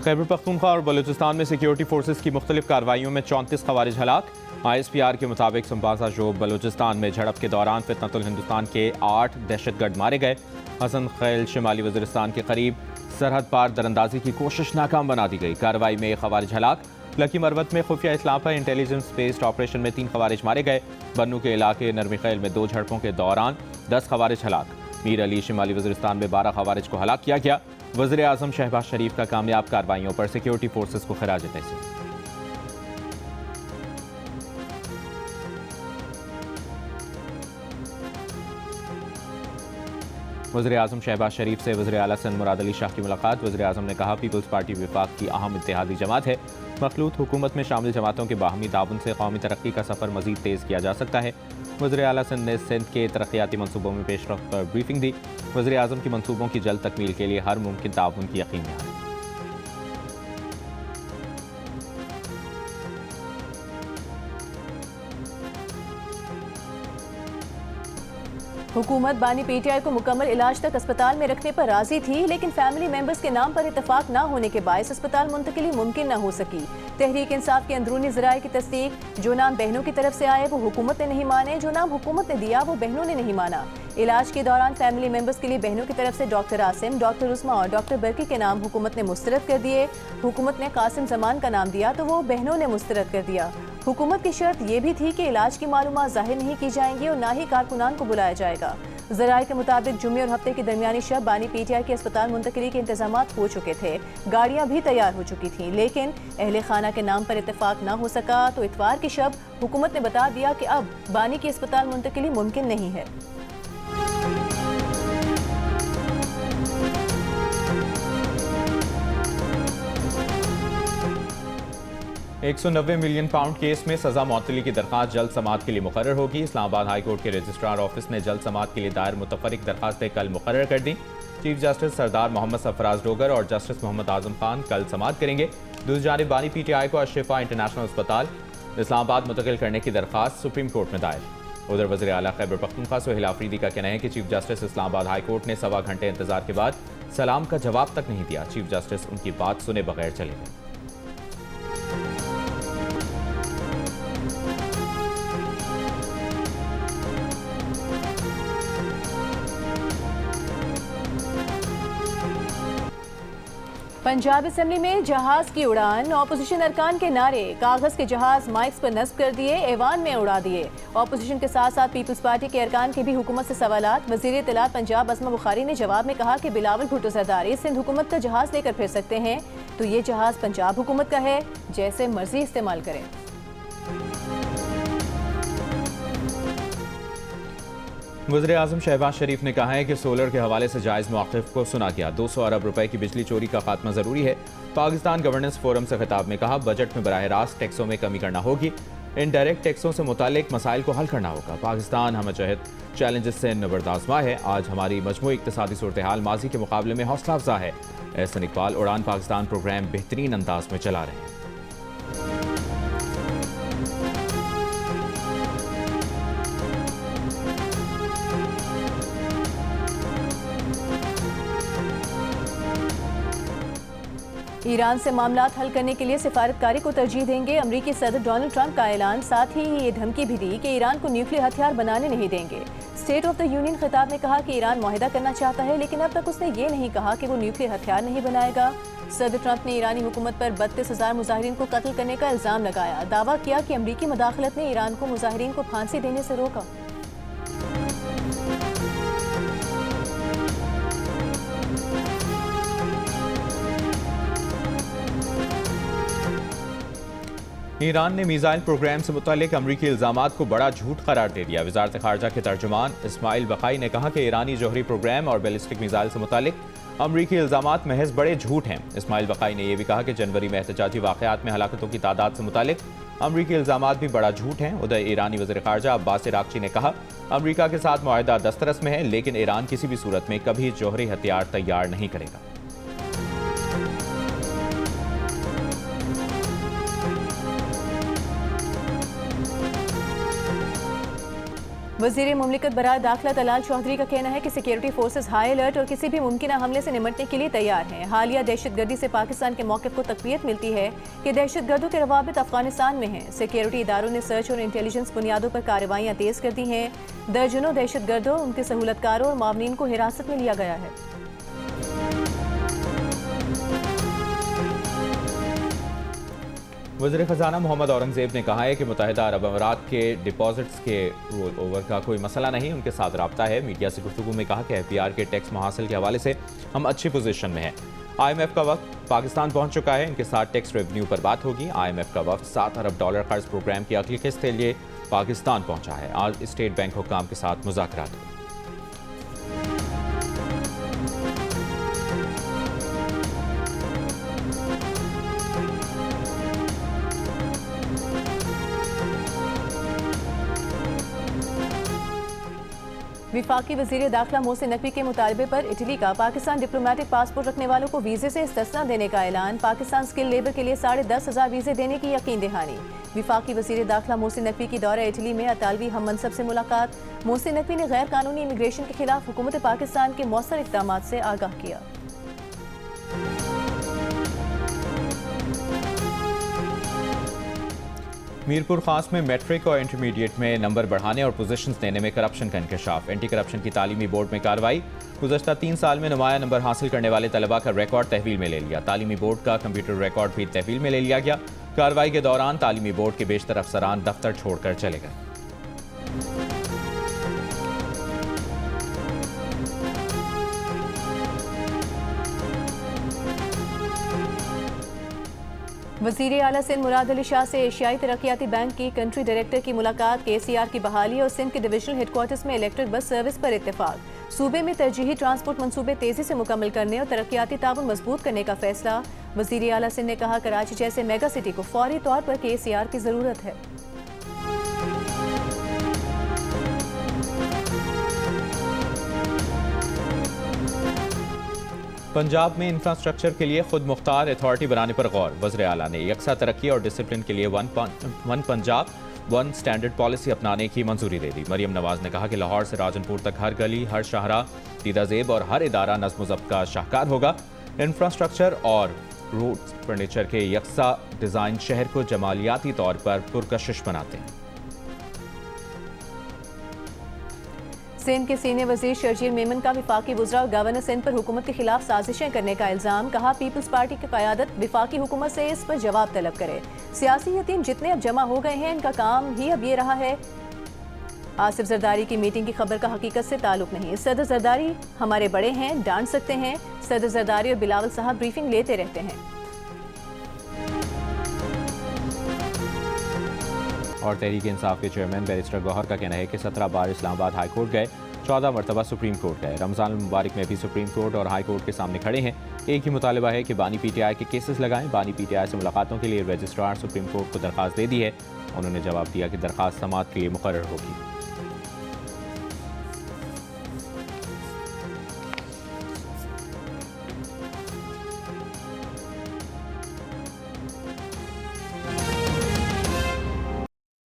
खैबर पख्तूनख्वा और बलूचिस्तान में security forces की मुख्तलिफ कार्रवाइयों में 34 खवारिज हलाक। ISPR के मुताबिक संबाजा जोब बलूचिस्तान में झड़प के दौरान फितनतुल हिंदुस्तान के 8 दहशतगर्द मारे गए। हसन खैल शिमाली वज़ीरिस्तान के करीब सरहद पार दरअंदाजी की कोशिश नाकाम बना दी गई। कार्रवाई में खवारिज हलाक। लकी मरवत में खुफिया इस्लाम पर इंटेलिजेंस बेस्ड ऑपरेशन में 3 खवारिज मारे गए। बन्नू के इलाके नरमी खैल में 2 झड़पों के दौरान 10 खवारिज हलाक। मीर अली शिमाली वज़ीरिस्तान में 12 खवारिज को हलाक किया गया। वज़ीर आज़म शहबाज शरीफ का कामयाब कार्रवाइयों पर सिक्योरिटी फोर्सेज को खराज तहसीन। वज़ीर आज़म शहबाज शरीफ से वज़ीर आला सिंध मुराद अली शाह की मुलाकात। वज़ीर आज़म ने कहा पीपल्स पार्टी विफाक की अहम इत्तेहादी जमात है। मखलूत हुकूमत में शामिल जमातों के बाहमी ताउन से कौमी तरक्की का सफ़र मज़ीद तेज़ किया जा सकता है। वज़ीर आला सिंध ने सिंध के तरक्याती मनसूबों में पेशरफ्त पर ब्रीफिंग दी। वज़ीर आज़म की मनसूबों की जल्द तकमील के लिए हर मुमकिन ताउन की यकीन दहानी। हुकूमत बानी पीटीआई को मुकम्मल इलाज तक अस्पताल में रखने पर राजी थी, लेकिन फैमिली मेंबर्स के नाम पर इतफाक न होने के बायस अस्पताल मुंतकिली मुमकिन न हो सकी। तहरीक इंसाफ के अंदरूनी ज़राए की तस्दीक, जो नाम बहनों की तरफ से आए वो हुकूमत ने नहीं माने, जो नाम हुकूमत ने दिया वो बहनों ने नहीं माना। इलाज के दौरान फैमिली मेंबर्स के लिए बहनों की तरफ से डॉक्टर आसिम, डॉक्टर उस्मा और डॉक्टर बरकी के नाम हुकूमत ने मुस्तरद कर दिए। हुकूमत ने कासिम जमान का नाम दिया तो वो बहनों ने मुस्तरद कर दिया। हुकूमत की शर्त ये भी थी कि इलाज की मालूमात जाहिर नहीं की जाएंगी और ना ही कारकुनान को बुलाया जाएगा। ज़राए के मुताबिक जुम्मे और हफ्ते के दरमियानी शब बानी पीटीआई के अस्पताल मुंतकिली के इंतजाम हो चुके थे। गाड़ियाँ भी तैयार हो चुकी थीं, लेकिन अहले खाना के नाम पर इत्तेफाक ना हो सका तो इतवार की शब हुकूमत ने बता दिया कि अब बानी की अस्पताल मुंतकिली मुमकिन नहीं है। 190 मिलियन पाउंड केस में सजा मौतली की दरखास्त जल्द समाअत के लिए मुकर्रर होगी। इस्लामाबाद हाई कोर्ट के रजिस्ट्रार ऑफिस ने जल्द समाअत के लिए दायर मुतफरिक दरखास्तें कल मुकर्रर कर दी। चीफ जस्टिस सरदार मोहम्मद सरफराज डोगर और जस्टिस मोहम्मद आजम खान कल समाअत करेंगे। दूसरी जानिब बानी पीटीआई को अशफा इंटरनेशनल अस्पताल इस्लामाबाद मुंतकिल करने की दरखास्त सुप्रीम कोर्ट में दायर। उधर वज़ीर आला खैबर पख्तूनख्वा सुहेल आफरीदी का कहना है कि chief justice Islamabad high court ने सवा घंटे इंतजार के बाद सलाम का जवाब तक नहीं दिया। चीफ जस्टिस उनकी बात सुने बगैर चले गए। पंजाब असेंबली में जहाज की उड़ान, ऑपोजिशन अरकान के नारे, कागज के जहाज माइक्स पर नस्ब कर दिए, ऐवान में उड़ा दिए। ऑपोजिशन के साथ साथ पीपल्स पार्टी के अरकान के भी हुकूमत से सवालात। वजीर इत्तलात पंजाब असमा बुखारी ने जवाब में कहा कि बिलावल भुट्टो सरदारी सिंध हुकूमत का जहाज लेकर फिर सकते हैं, तो ये जहाज पंजाब हुकूमत का है, जैसे मर्जी इस्तेमाल करें। वज़ीर आज़म शहबाज शरीफ ने कहा है कि सोलर के हवाले से जायज़ मौक़िफ़ को सुना गया। 200 अरब रुपए की बिजली चोरी का खात्मा ज़रूरी है। पाकिस्तान गवर्नेंस फोरम से खिताब में कहा बजट में बराह रास्त टैक्सों में कमी करना होगी। इनडायरेक्ट टैक्सों से मुतालिक मसाइल को हल करना होगा। पाकिस्तान हमजहत चैलेंजेस से नबर्द आज़मा है। आज हमारी मजमूई इक़्तिसादी सूरत हाल माजी के मुकाबले में हौसला अफजा है। एहसन इकबाल उड़ान पाकिस्तान प्रोग्राम बेहतरीन अंदाज में चला रहे हैं। ईरान से मामलात हल करने के लिए सिफारतकारी को तरजीह देंगे। अमरीकी सदर डोनाल्ड ट्रंप का ऐलान। साथ ही ये धमकी भी दी कि ईरान को न्यूक्लियर हथियार बनाने नहीं देंगे। स्टेट ऑफ द यूनियन खिताब में कहा कि ईरान मुआहिदा करना चाहता है, लेकिन अब तक उसने ये नहीं कहा कि वो न्यूक्लियर हथियार नहीं बनाएगा। सदर ट्रंप ने ईरानी हुकूमत पर 32,000 मुजाहिरीन को कत्ल करने का इल्ज़ाम लगाया। दावा किया कि अमरीकी मुदाखलत ने ईरान को मुजाहिरीन को फांसी देने से रोका। ईरान ने मिसाइल प्रोग्राम से मुतालिक अमरीकी इल्ज़ामात को बड़ा झूठ करार दे दिया। वज़ारत ख़ारजा के तर्जुमान इस्माइल बक़ाई ने कहा कि ईरानी जौहरी प्रोग्राम और बैलिस्टिक मिसाइल से मुतालिक अमरीकी इल्ज़ामात महज बड़े झूठ हैं। इस्माइल बक़ाई ने यह भी कहा कि जनवरी में एहतजाजी वाक़यात में हलाकतों की तादाद से मुतालिक अमरीकी इल्ज़ामात भी बड़ा झूठ हैं। उधर ईरानी वज़ीर ख़ारजा अब्बास इराक़ची ने कहा अमरीका के साथ मुआहिदा दस्तरस में है, लेकिन ईरान किसी भी सूरत में कभी जौहरी हथियार तैयार नहीं करेगा। वज़ीर मुमलिकत बराए दाखिला तलाल चौधरी का कहना है कि सिक्योरिटी फोर्सेस हाई अलर्ट और किसी भी मुमकिन हमले से निपटने के लिए तैयार हैं। हालिया दहशतगर्दी से पाकिस्तान के मौक़िफ़ को तक़वियत मिलती है कि दहशतगर्दों के रवाबित अफगानिस्तान में हैं। सिक्योरिटी इदारों ने सर्च और इंटेलिजेंस बुनियादों पर कार्रवाइयाँ तेज़ कर दी हैं। दर्जनों दहशतगर्दों, उनके सहूलतकारों और मामलीन को हिरासत में लिया गया है। वज़ीर ख़जाना मोहम्मद औरंगज़ेब ने कहा है कि मुत्तहिदा अरब अमीरात के डिपॉजिट्स के रोल ओवर का कोई मसला नहीं, उनके साथ रब्ता है। मीडिया से गुफ्तगू में कहा कि FPR के टैक्स मुहासिल के हवाले से हम अच्छी पोजीशन में हैं। IMF का वक्त पाकिस्तान पहुंच चुका है, इनके साथ टैक्स रेवेन्यू पर बात होगी। IMF का वक्त $7 अरब कर्ज प्रोग्राम की अगली किस्त के लिए पाकिस्तान पहुंचा है। आज स्टेट बैंक हुक्काम के साथ मुज़ाकरात हुए। विफाकी वज़ीर दाखिला मोहसिन नकवी के मुतालबे पर इटली का पाकिस्तान डिप्लोमेटिक पासपोर्ट रखने वालों को वीज़े से इस्तिस्ना देने का ऐलान। पाकिस्तान स्किल लेबर के लिए 10,500 वीज़े देने की यकीन दहानी। विफाकी वज़ीर दाखिला मोहसिन नकवी की दौरा इटली में अतालवी हम मनसब से मुलाकात। मोहसिन नकवी ने गैर कानूनी इमिग्रेशन के खिलाफ हुकूमत पाकिस्तान के मौसर इक़दामात से आगाह किया। मीरपुर खास में मैट्रिक और इंटरमीडिएट में नंबर बढ़ाने और पोजीशंस देने में करप्शन का इंकशाफ। एंटी करप्शन की तालीमी बोर्ड में कार्रवाई। गुज़श्ता 3 साल में नुमाया नंबर हासिल करने वाले तलबा का रिकॉर्ड तहवील में ले लिया। तालीमी बोर्ड का कंप्यूटर रिकॉर्ड भी तहवील में ले लिया गया। कार्रवाई के दौरान तालीमी बोर्ड के बेशतर अफसरान दफ्तर छोड़कर चले गए। वज़ीर आला सिंध मुराद अली शाह से एशियाई तरक्याती बैंक की कंट्री डायरेक्टर की मुलाकात। KCR की बहाली और सिंध के डिविजनल हेडक्वार्टर्स में इलेक्ट्रिक बस सर्विस पर इत्तेफाक। सूबे में तरजीही ट्रांसपोर्ट मंसूबे तेजी से मुकम्मल करने और तरक्याती ताउन मजबूत करने का फैसला। वज़ीर आला सिंध ने कहा, कराची जैसे मेगा सिटी को फौरी तौर पर KCR की ज़रूरत है। पंजाब में इंफ्रास्ट्रक्चर के लिए खुद मुख्तार अथॉरिटी बनाने पर गौर। वज़ीर आला ने यकसा तरक्की और डिसिप्लिन के लिए one Punjab one standard policy अपनाने की मंजूरी दे दी। मरियम नवाज ने कहा कि लाहौर से राजनपुर तक हर गली, हर शाहरा दीदाजेब और हर इदारा नज़्म व ज़ब्त का शाहकार होगा। इंफ्रास्ट्रक्चर और रोड फर्नीचर के यकसा डिज़ाइन शहर को जमालियाती तौर पर पुरकशिश बनाते हैं। सिंध के सीनियर वजीर शर्जील मेमन का विफाकी वज़रा और गवर्नर सिंध पर हुकूमत के खिलाफ साजिशें करने का इल्ज़ाम। कहा, पीपल्स पार्टी की क़यादत विफाकी हुकूमत से इस पर जवाब तलब करे। सियासी यतीम जितने अब जमा हो गए हैं, इनका काम ही अब ये रहा है। आसिफ जरदारी की मीटिंग की खबर का हकीकत से ताल्लुक नहीं। सदर जरदारी हमारे बड़े हैं, डांट सकते हैं। सदर जरदारी और बिलावल साहब ब्रीफिंग लेते रहते हैं। और तहरीक इंसाफ के चेयरमैन बैरिस्टर गौहर का कहना है कि 17 बार इस्लामाबाद हाई कोर्ट गए, 14 मरतबा सुप्रीम कोर्ट गए। रमज़ान मुबारक में भी सुप्रीम कोर्ट और हाई कोर्ट के सामने खड़े हैं। एक ही मुतालबा है कि बानी PTI के केसेस लगाएं। बानी PTI से मुलाकातों के लिए रजिस्ट्रार सुप्रीम कोर्ट को दरख्वास्त दे दी है। उन्होंने जवाब दिया कि दरख्वास्त समाअत के लिए मुकर्रर होगी।